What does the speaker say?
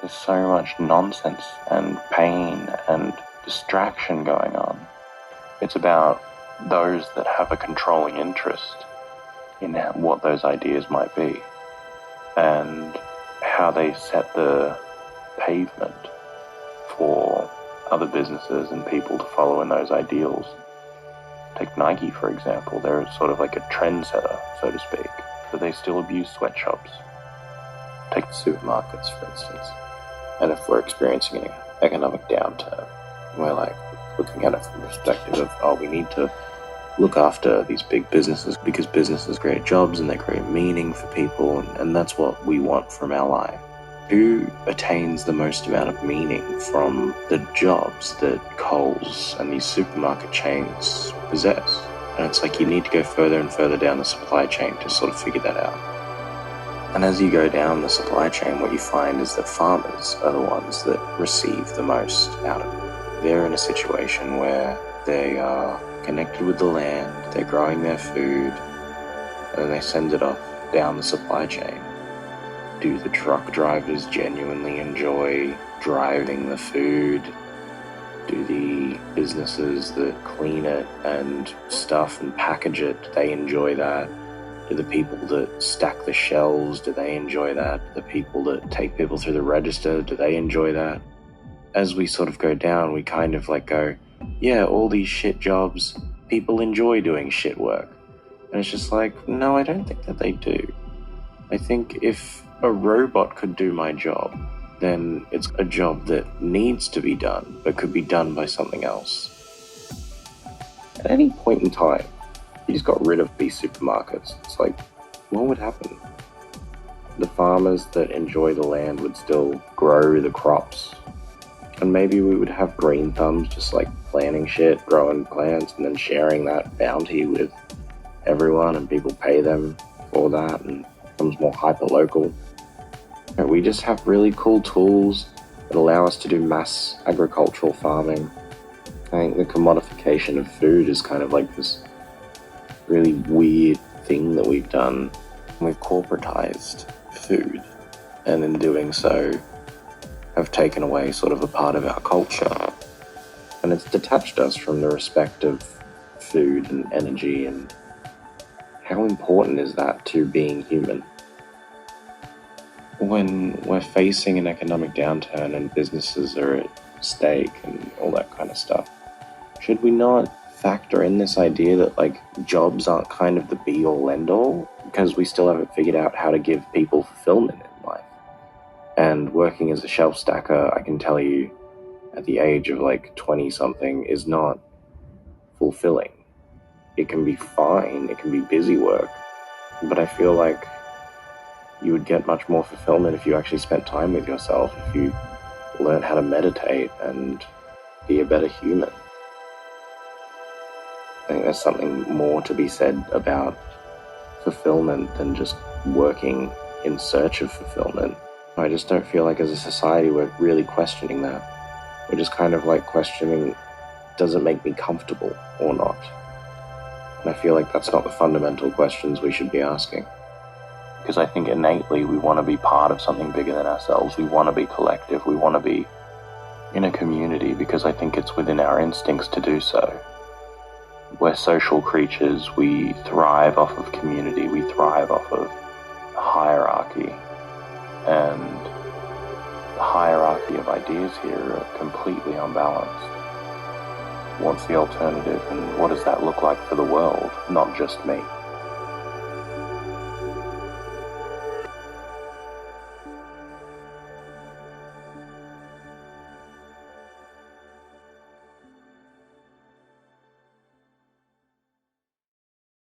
There's so much nonsense and pain and distraction going on. It's about those that have a controlling interest in what those ideas might be and how they set the pavement for other businesses and people to follow in those ideals. Take Nike, for example. They're sort of like a trendsetter, so to speak, but they still abuse sweatshops. Take the supermarkets, for instance. And if we're experiencing an economic downturn, we're like looking at it from the perspective of, oh, we need to look after these big businesses because businesses create jobs and they create meaning for people, and that's what we want from our life. Who attains the most amount of meaning from the jobs that Coles and these supermarket chains possess? And it's like you need to go further and further down the supply chain to sort of figure that out. And as you go down the supply chain, what you find is that farmers are the ones that receive the most out of it. They're in a situation where they are connected with the land, they're growing their food, and they send it off down the supply chain. Do the truck drivers genuinely enjoy driving the food? Do the businesses that clean it and stuff and package it, do they enjoy that? Do the people that stack the shelves, do they enjoy that? The people that take people through the register, do they enjoy that? As we sort of go down, we kind of like go, yeah, all these shit jobs, people enjoy doing shit work. And it's just like, no, I don't think that they do. I think if a robot could do my job, then it's a job that needs to be done, but could be done by something else. At any point in time, you just got rid of these supermarkets. It's like, what would happen? The farmers that enjoy the land would still grow the crops. And maybe we would have green thumbs just like planting shit, growing plants, and then sharing that bounty with everyone, and people pay them for that, and it becomes more hyper-local. And we just have really cool tools that allow us to do mass agricultural farming. I think the commodification of food is kind of like this really weird thing that we've done. We've corporatized food, and in doing so have taken away sort of a part of our culture, and it's detached us from the respect of food and energy, and how important is that to being human? When we're facing an economic downturn and businesses are at stake and all that kind of stuff, should we not factor in this idea that like jobs aren't kind of the be-all end-all, because we still haven't figured out how to give people fulfillment in life? And working as a shelf stacker, I can tell you, at the age of like 20-something, is not fulfilling. It can be fine, it can be busy work, but I feel like you would get much more fulfillment if you actually spent time with yourself, if you learn how to meditate and be a better human. I think there's something more to be said about fulfillment than just working in search of fulfillment. I just don't feel like as a society we're really questioning that. We're just kind of like questioning, does it make me comfortable or not? And I feel like that's not the fundamental questions we should be asking. Because I think innately we want to be part of something bigger than ourselves. We want to be collective. We want to be in a community because I think it's within our instincts to do so. We're social creatures. We thrive off of community. We thrive off of hierarchy. And the hierarchy of ideas here are completely unbalanced. What's the alternative, and what does that look like for the world, not just me?